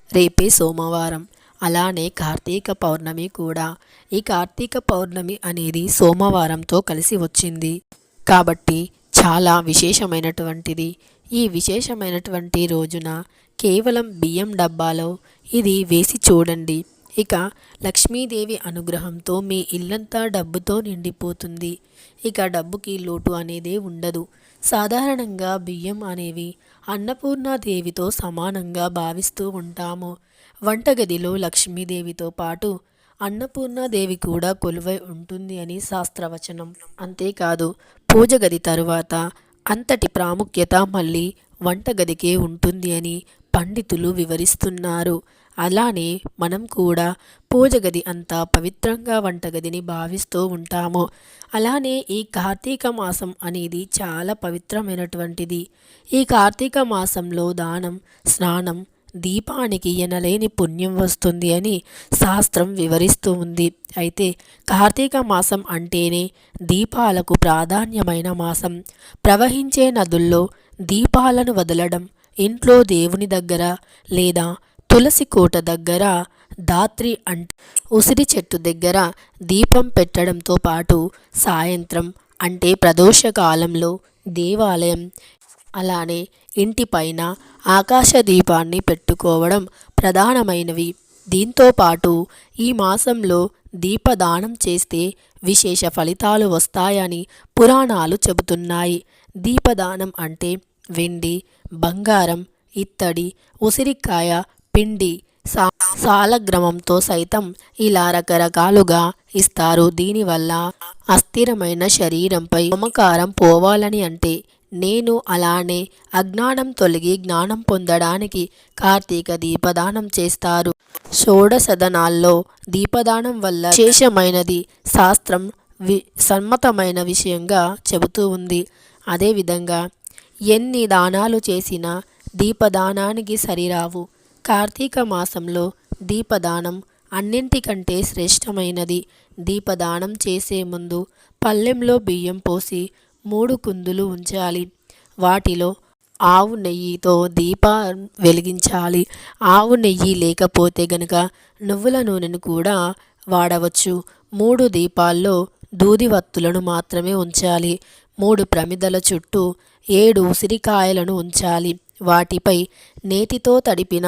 రేపే సోమవారం. అలానే కార్తీక పౌర్ణమి కూడా. ఈ కార్తీక పౌర్ణమి అనేది సోమవారంతో కలిసి వచ్చింది కాబట్టి చాలా విశేషమైనటువంటిది. ఈ విశేషమైనటువంటి రోజున కేవలం బియ్యం డబ్బాలో ఇది వేసి చూడండి. ఇక లక్ష్మీదేవి అనుగ్రహంతో మీ ఇల్లంతా డబ్బుతో నిండిపోతుంది. ఇక డబ్బుకి లోటు అనేదే ఉండదు. సాధారణంగా బియ్యం అనేవి అన్నపూర్ణాదేవితో సమానంగా భావిస్తూ ఉంటాము. వంటగదిలో లక్ష్మీదేవితో పాటు అన్నపూర్ణాదేవి కూడా కొలువై ఉంటుంది అని శాస్త్రవచనం. అంతేకాదు పూజ గది తరువాత అంతటి ప్రాముఖ్యత మళ్ళీ వంటగదికే ఉంటుంది అని పండితులు వివరిస్తున్నారు. అలానే మనం కూడా పూజ గది అంతా పవిత్రంగా వంటగదిని భావిస్తూ ఉంటాము. అలానే ఈ కార్తీక మాసం అనేది చాలా పవిత్రమైనటువంటిది. ఈ కార్తీక మాసంలో దానం, స్నానం, దీపానికి ఎనలేని పుణ్యం వస్తుంది అని శాస్త్రం వివరిస్తూ ఉంది. అయితే కార్తీక మాసం అంటేనే దీపాలకు ప్రాధాన్యమైన మాసం. ప్రవహించే నదుల్లో దీపాలను వదలడం, ఇంట్లో దేవుని దగ్గర లేదా తులసి కోట దగ్గర, దాత్రి అంటే ఉసిరి చెట్టు దగ్గర దీపం పెట్టడంతో పాటు సాయంత్రం అంటే ప్రదోష కాలంలో దేవాలయం, అలానే ఇంటిపైన ఆకాశ దీపాన్ని పెట్టుకోవడం ప్రధానమైనవి. దీంతో పాటు ఈ మాసంలో దీపదానం చేస్తే విశేష ఫలితాలు వస్తాయని పురాణాలు చెబుతున్నాయి. దీపదానం అంటే వెండి, బంగారం, ఇత్తడి, ఉసిరికాయ, పిండి, సాలగ్రామంతో సైతం ఇలా రకరకాలుగా ఇస్తారు. దీనివల్ల అస్థిరమైన శరీరంపై మమకారం పోవాలని అంటే నేను అలానే అజ్ఞానం తొలగి జ్ఞానం పొందడానికి కార్తీక దీపదానం చేస్తారు. షోడశదనాల్లో దీపదానం వల్ల విశేషమైనది శాస్త్రం సమ్మతమైన విషయంగా చెబుతూ ఉంది. అదేవిధంగా ఎన్ని దానాలు చేసినా దీపదానానికి సరిరావు. కార్తీక మాసంలో దీపదానం అన్నింటికంటే శ్రేష్టమైనది. దీపదానం చేసే ముందు పళ్ళెంలో బియ్యం పోసి 3 కుందులు ఉంచాలి. వాటిలో ఆవు నెయ్యితో దీపం వెలిగించాలి. ఆవు నెయ్యి లేకపోతే గనుక నువ్వుల నూనెను కూడా వాడవచ్చు. 3 దీపాల్లో దూది వత్తులను మాత్రమే ఉంచాలి. 3 ప్రమిదల చుట్టూ 7 ఉసిరికాయలను ఉంచాలి. వాటిపై నేతితో తడిపిన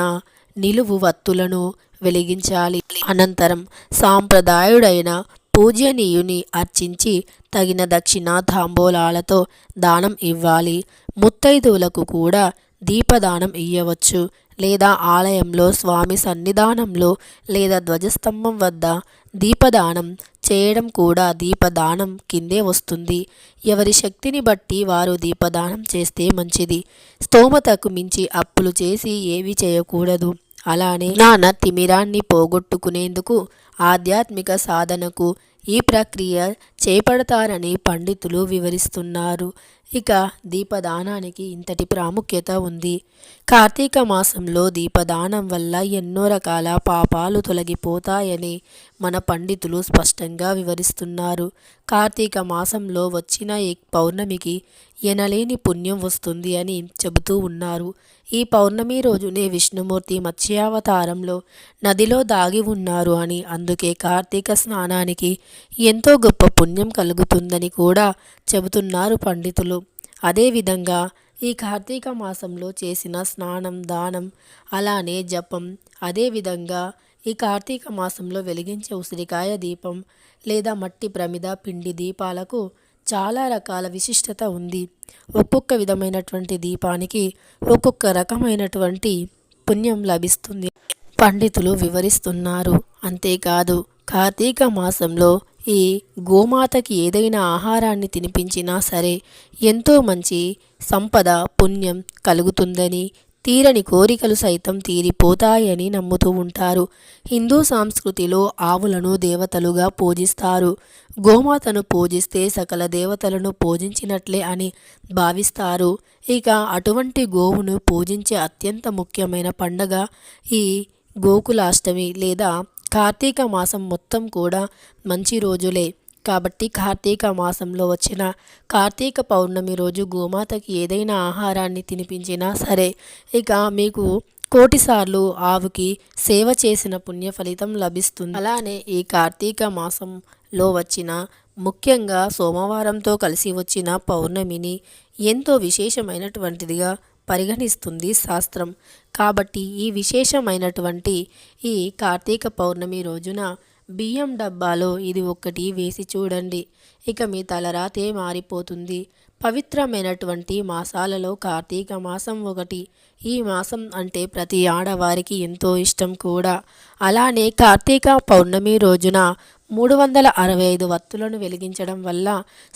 నిలువు వత్తులను వెలిగించాలి. అనంతరం సాంప్రదాయుడైన పూజ్యనీయుని అర్చించి తగిన దక్షిణ తాంబూలాలతో దానం ఇవ్వాలి. ముత్తైదువులకు కూడా దీపదానం ఇయ్యవచ్చు. లేదా ఆలయంలో స్వామి సన్నిధానంలో లేదా ధ్వజస్తంభం వద్ద దీపదానం చేయడం కూడా దీపదానం కిందే వస్తుంది. ఎవరి శక్తిని బట్టి వారు దీపదానం చేస్తే మంచిది. స్తోమతకు మించి అప్పులు చేసి ఏవి చేయకూడదు. అలానే జ్ఞాన తిమిరాన్ని పోగొట్టుకునేందుకు ఆధ్యాత్మిక సాధనకు ఈ ప్రక్రియ చేపడతారని పండితులు వివరిస్తున్నారు. ఇక దీపదానానికి ఇంతటి ప్రాముఖ్యత ఉంది. కార్తీక మాసంలో దీపదానం వల్ల ఎన్నో రకాల పాపాలు తొలగిపోతాయని మన పండితులు స్పష్టంగా వివరిస్తున్నారు. కార్తీక మాసంలో వచ్చిన ఈ పౌర్ణమికి ఎనలేని పుణ్యం వస్తుంది అని చెబుతూ ఉన్నారు. ఈ పౌర్ణమి రోజునే విష్ణుమూర్తి మత్స్యావతారంలో నదిలో దాగి ఉన్నారు అని, అందుకే కార్తీక స్నానానికి ఎంతో గొప్ప పుణ్యం కలుగుతుందని కూడా చెబుతున్నారు పండితులు. అదేవిధంగా ఈ కార్తీక మాసంలో చేసిన స్నానం, దానం, అలానే జపం, అదేవిధంగా ఈ కార్తీక మాసంలో వెలిగించే ఉసిరికాయ దీపం లేదా మట్టి ప్రమిద, పిండి దీపాలకు చాలా రకాల విశిష్టత ఉంది. ఒక్కొక్క విధమైనటువంటి దీపానికి ఒక్కొక్క రకమైనటువంటి పుణ్యం లభిస్తుంది పండితులు వివరిస్తున్నారు. అంతేకాదు కార్తీక మాసంలో ఈ గోమాతకి ఏదైనా ఆహారాన్ని తినిపించినా సరే ఎంతో మంచి సంపద, పుణ్యం కలుగుతుందని, తీరని కోరికలు సైతం తీరిపోతాయని నమ్ముతూ ఉంటారు. హిందూ సంస్కృతిలో ఆవులను దేవతలుగా పూజిస్తారు. గోమాతను పూజిస్తే సకల దేవతలను పూజించినట్లే అని భావిస్తారు. ఇక అటువంటి గోవును పూజించే అత్యంత ముఖ్యమైన పండగ ఈ గోకులాష్టమి లేదా కార్తీక మాసం మొత్తం కూడా మంచి రోజులే. కాబట్టి కార్తీక మాసంలో వచ్చిన కార్తీక పౌర్ణమి రోజు గోమాతకి ఏదైనా ఆహారాన్ని తినిపించినా సరే ఇక మీకు కోటిసార్లు ఆవుకి సేవ చేసిన పుణ్య ఫలితం లభిస్తుంది. అలానే ఈ కార్తీక మాసంలో వచ్చిన ముఖ్యంగా సోమవారంతో కలిసి వచ్చిన పౌర్ణమిని ఎంతో విశేషమైనటువంటిదిగా పరిగణిస్తుంది శాస్త్రం. కాబట్టి ఈ విశేషమైనటువంటి ఈ కార్తీక పౌర్ణమి రోజున బియ్యం డబ్బాలో ఇది ఒక్కటి వేసి చూడండి, ఇక మీ తలరాతే మారిపోతుంది. పవిత్రమైనటువంటి మాసాలలో కార్తీక మాసం ఒకటి. ఈ మాసం అంటే ప్రతి ఆడవారికి ఎంతో ఇష్టం కూడా. అలానే కార్తీక పౌర్ణమి రోజున 365 వత్తులను వెలిగించడం వల్ల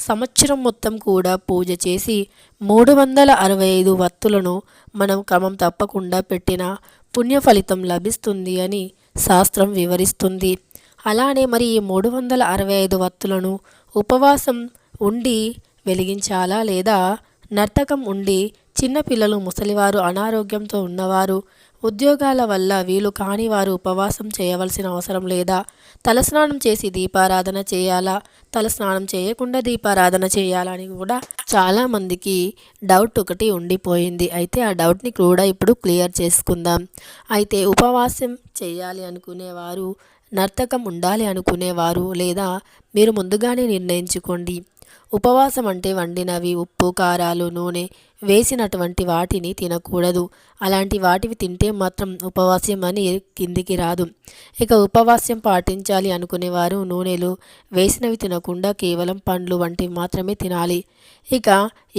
సంవత్సరం మొత్తం కూడా పూజ చేసి 365 వత్తులను మనం క్రమం తప్పకుండా పెట్టిన పుణ్య ఫలితం లభిస్తుంది అని శాస్త్రం వివరిస్తుంది. అలానే మరి ఈ 365 వత్తులను ఉపవాసం ఉండి వెలిగించాలా, లేదా నర్తకం ఉండి చిన్నపిల్లలు, ముసలివారు, అనారోగ్యంతో ఉన్నవారు, ఉద్యోగాల వల్ల వీలు కాని వారు ఉపవాసం చేయవలసిన అవసరం లేదా, తలస్నానం చేసి దీపారాధన చేయాలా, తలస్నానం చేయకుండా దీపారాధన చేయాలా అని కూడా చాలామందికి డౌట్ ఒకటి ఉండిపోయింది. అయితే ఆ డౌట్ని కూడా ఇప్పుడు క్లియర్ చేసుకుందాం. అయితే ఉపవాసం చేయాలి అనుకునేవారు, నర్తకం ఉండాలి అనుకునేవారు, లేదా మీరు ముందుగానే నిర్ణయించుకోండి. ఉపవాసం అంటే వండినవి, ఉప్పు, కారాలు, నూనె వేసినటువంటి వాటిని తినకూడదు. అలాంటి వాటివి తింటే మాత్రం ఉపవాసం అని కిందికి రాదు. ఇక ఉపవాసం పాటించాలి అనుకునేవారు నూనెలు వేసినవి తినకుండా కేవలం పండ్లు వంటివి మాత్రమే తినాలి. ఇక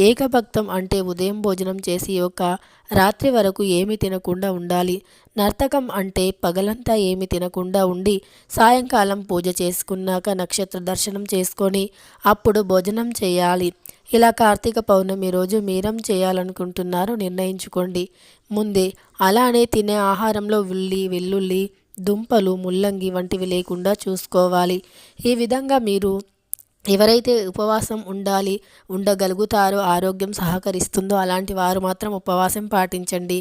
ఏకభక్తం అంటే ఉదయం భోజనం చేసి ఒక రాత్రి వరకు ఏమీ తినకుండా ఉండాలి. నర్తకం అంటే పగలంతా ఏమీ తినకుండా ఉండి సాయంకాలం పూజ చేసుకున్నాక నక్షత్ర దర్శనం చేసుకొని అప్పుడు భోజనం చేయాలి. ఇలా కార్తీక పౌర్ణమి రోజు మీరేం చేయాలనుకుంటున్నారో నిర్ణయించుకోండి ముందే. అలానే తినే ఆహారంలో ఉల్లి, వెల్లుల్లి, దుంపలు, ముల్లంగి వంటివి లేకుండా చూసుకోవాలి. ఈ విధంగా మీరు ఎవరైతే ఉపవాసం ఉండగలుగుతారో, ఆరోగ్యం సహకరిస్తుందో అలాంటి వారు మాత్రం ఉపవాసం పాటించండి.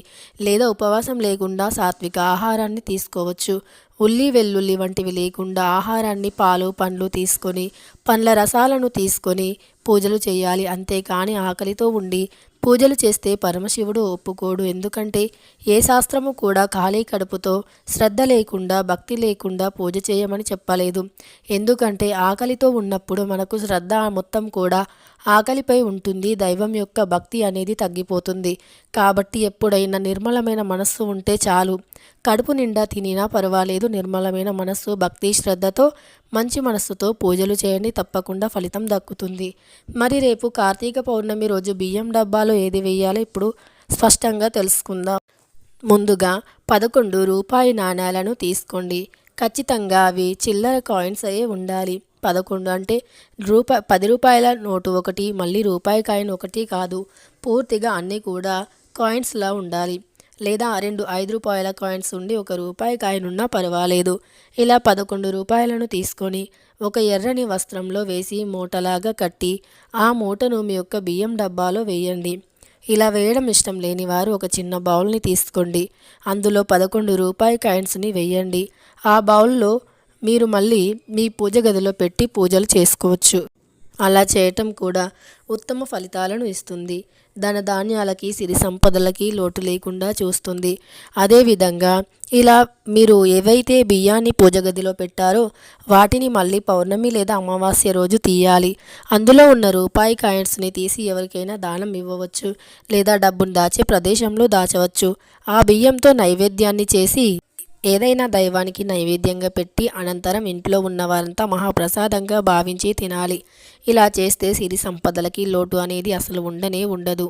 లేదా ఉపవాసం లేకుండా సాత్విక ఆహారాన్ని తీసుకోవచ్చు. ఉల్లి, వెల్లుల్లి వంటివి లేకుండా ఆహారాన్ని పాలు, పండ్లు తీసుకొని, పండ్ల రసాలను తీసుకొని పూజలు చేయాలి. అంతేకాని ఆకలితో ఉండి పూజలు చేస్తే పరమశివుడు ఒప్పుకోడు. ఎందుకంటే ఏ శాస్త్రము కూడా ఖాళీ కడుపుతో శ్రద్ధ లేకుండా, భక్తి లేకుండా పూజ చేయమని చెప్పలేదు. ఎందుకంటే ఆకలితో ఉన్నప్పుడు మనకు శ్రద్ధ మొత్తం కూడా ఆకలిపై ఉంటుంది. దైవం యొక్క భక్తి అనేది తగ్గిపోతుంది. కాబట్టి ఎప్పుడైనా నిర్మలమైన మనస్సు ఉంటే చాలు. కడుపు నిండా తినినా పర్వాలేదు. నిర్మలమైన మనస్సు, భక్తి, శ్రద్ధతో, మంచి మనస్సుతో పూజలు చేయండి. తప్పకుండా ఫలితం దక్కుతుంది. మరి రేపు కార్తీక పౌర్ణమి రోజు బియ్యం డబ్బాలో ఏది వేయాలో ఇప్పుడు స్పష్టంగా తెలుసుకుందాం. ముందుగా 11 రూపాయి నాణేలను తీసుకోండి. ఖచ్చితంగా అవి చిల్లర కాయిన్స్ అయ్యే ఉండాలి. 11 అంటే 10 రూపాయల నోటు ఒకటి, మళ్ళీ రూపాయి కాయిన్ ఒకటి కాదు. పూర్తిగా అన్నీ కూడా కాయిన్స్లా ఉండాలి. లేదా 2 5 రూపాయల కాయిన్స్ ఉండి 1 రూపాయి కాయిన్ ఉన్నా పర్వాలేదు. ఇలా 11 రూపాయలను తీసుకొని ఒక ఎర్రని వస్త్రంలో వేసి మూటలాగా కట్టి ఆ మూటను మీ యొక్క బియ్యం డబ్బాలో వేయండి. ఇలా వేయడం ఇష్టం లేని వారు ఒక చిన్న బౌల్ని తీసుకోండి. అందులో 11 రూపాయి కాయిన్స్ని వేయండి. ఆ బౌల్లో మీరు మళ్ళీ మీ పూజ గదిలో పెట్టి పూజలు చేసుకోవచ్చు. అలా చేయటం కూడా ఉత్తమ ఫలితాలను ఇస్తుంది. ధనధాన్యాలకి, సిరి సంపదలకి లోటు లేకుండా చూస్తుంది. అదేవిధంగా ఇలా మీరు ఏవైతే బియ్యాన్ని పూజ గదిలో పెట్టారో వాటిని మళ్ళీ పౌర్ణమి లేదా అమావాస్య రోజు తీయాలి. అందులో ఉన్న రూపాయి కాయిన్స్ని తీసి ఎవరికైనా దానం ఇవ్వవచ్చు, లేదా డబ్బును దాచే ప్రదేశంలో దాచవచ్చు. ఆ బియ్యంతో నైవేద్యాన్ని చేసి ఏదైనా దైవానికి నైవేద్యంగా పెట్టి అనంతరం ఇంట్లో ఉన్న వారంతా మహాప్రసాదంగా భావించి తినాలి. ఇలా చేస్తే సిరి సంపదలకి లోటు అనేది అసలు ఉండనే ఉండదు.